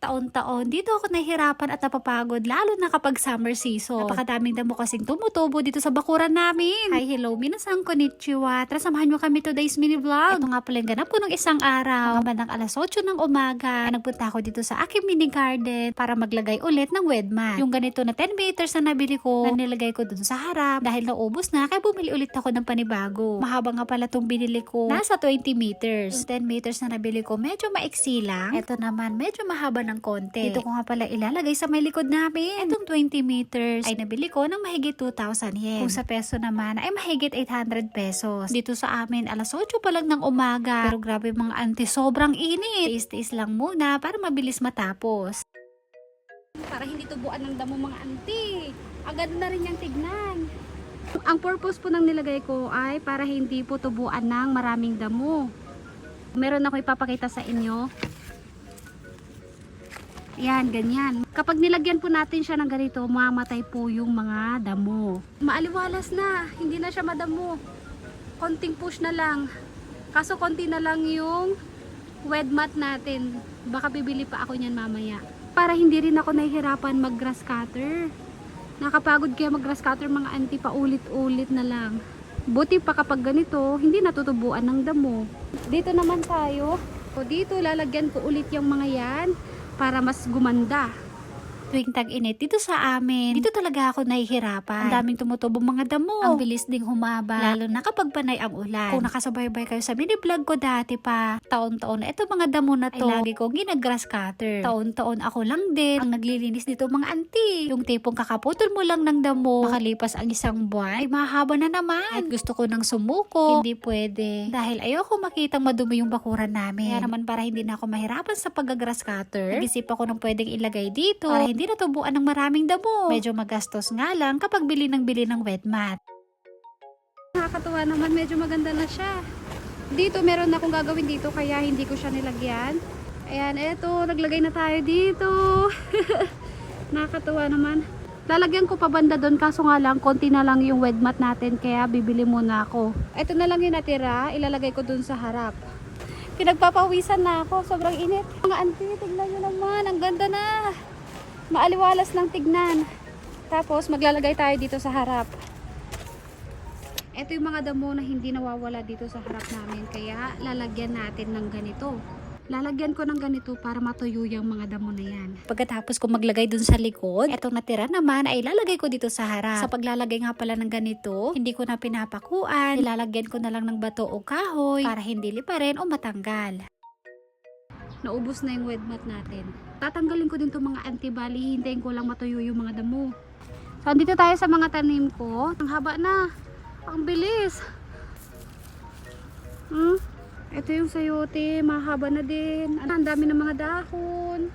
taon-taon, dito ako nahihirapan at napapagod, lalo na kapag summer season. Napakadaming damo kasing tumutubo dito sa bakuran namin. Hi, hello, minasang konnichiwa. Tara, samahan nyo kami today's mini vlog. Ito nga pala yung ganap ko nung isang araw. Mga bandang alas 8 ng umaga, nagpunta ako dito sa aking mini garden para maglagay ulit ng wed mat. Yung ganito na 10 meters na nabili ko, na nilagay ko dun sa harap dahil naubos na, kaya bumili ulit ako ng panibago. Mahaba nga pala tong binili ko. Nasa 20 meters. Yung 10 meters na nabili ko, medyo maiksi lang. Ito naman, medyo mahaba ng konti. Dito ko nga pala ilalagay sa may likod namin. Itong 20 meters ay nabili ko ng mahigit 2,000 yen. Kung sa peso naman ay mahigit 800 pesos. Dito sa amin, alas 8 pa lang ng umaga. Pero grabe mga auntie, sobrang init. Tiis-tiis lang muna para mabilis matapos. Para hindi tubuan ng damo mga auntie. Agad na rin yung tignan. Ang purpose po ng nilagay ko ay para hindi po tubuan ng maraming damo. Meron ako ipapakita sa inyo. Yan, ganyan. Kapag nilagyan po natin siya ng ganito, mamatay po yung mga damo. Maaliwalas na, hindi na siya madamo. Konting push na lang. Kaso konti na lang yung wed mat natin. Baka bibili pa ako niyan mamaya. Para hindi rin ako nahihirapan mag grass cutter. Nakapagod kaya mag grass cutter mga auntie, paulit-ulit na lang. Buti pa kapag ganito, hindi natutubuan ng damo. Dito naman tayo. O dito, lalagyan ko ulit yung mga yan para mas gumanda. Tuwing tag-init dito sa amin, dito talaga ako nahihirapan. Ang daming tumutubong mga damo. Ang bilis ding humaba, lalo na kapag panay ang ulan. Kung nakasubaybay kayo sa mini vlog ko dati pa, taon-taon na ito mga damo na to, ay lagi kong ginagrass cutter. Taon-taon ako lang din ang naglilinis dito mga auntie. Yung tipong kakaputol mo lang ng damo, makalipas ang isang buwan, ay mahaba na naman. At gusto ko nang sumuko, hindi pwede. Dahil ayoko makitang madumi yung bakuran namin. Kaya naman para hindi na ako mahirapan sa pag-grass cutter, nag-isip ako ng pwedeng ilagay dito para hindi natubuan ng maraming damo. Medyo magastos nga lang kapag bili ng wed mat. Nakakatuwa naman, medyo maganda na siya. Dito meron akong gagawin dito kaya hindi ko siya nilagyan. Ayan, eto, naglagay na tayo dito. Nakakatuwa naman. Lalagyan ko pa banda doon kaso nga lang konti na lang yung wed mat natin kaya bibili muna ako. Eto na lang yung natira, ilalagay ko doon sa harap. Pinagpapawisan na ako, sobrang init. Mga auntie, tignan nyo naman, ang ganda na. Maaliwalas ng tignan. Tapos maglalagay tayo dito sa harap. Ito yung mga damo na hindi nawawala dito sa harap namin. Kaya lalagyan natin ng ganito. Lalagyan ko ng ganito para matuyo yung mga damo na yan. Pagkatapos ko maglagay dun sa likod, etong natira naman ay ilalagay ko dito sa harap. Sa paglalagay nga pala ng ganito, hindi ko na pinapakuan. Ilalagyan ko na lang ng bato o kahoy para hindi liparin o matanggal. Naubos na yung wed mat natin. Tatanggalin ko din itong mga antibali. Hintayin ko lang matuyo yung mga damo. So, andito tayo sa mga tanim ko. Ang haba na. Ang bilis. Ito yung sayote. Mahaba na din. Ang dami ng mga dahon.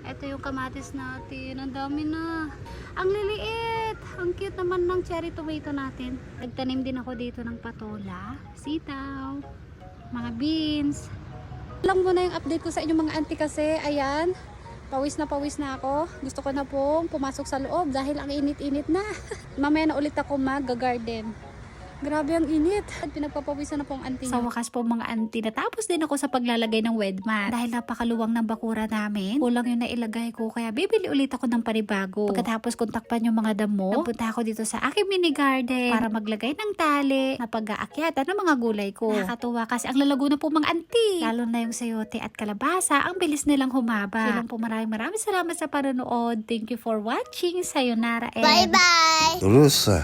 Ito yung kamatis natin. Ang dami na. Ang liliit. Ang cute naman ng cherry tomato natin. Nagtanim din ako dito ng patola, sitaw, mga beans. Lang muna yung update ko sa inyo mga auntie kasi ayan, pawis na ako. Gusto ko na pong pumasok sa loob dahil ang init-init na. Mamaya na ulit ako mag-garden. Grabe ang init. Pinagpapawisan na po ang auntie. Sa wakas po mga auntie, natapos din ako sa paglalagay ng wed mat. Dahil napakaluwang ng bakura namin, kulang yung nailagay ko kaya bibili ulit ako ng panibago. Pagkatapos kontakpan yung mga damo, nagpunta ako dito sa aking mini garden para maglagay ng tali na pag-aakyatan ng mga gulay ko. Nakakatuwa kasi ang lalago na po mga auntie. Lalo na yung sayote at kalabasa, ang bilis nilang humaba. Kaya lang po maraming salamat sa panonood. Thank you for watching. Sayonara and Bye-bye! Rusa.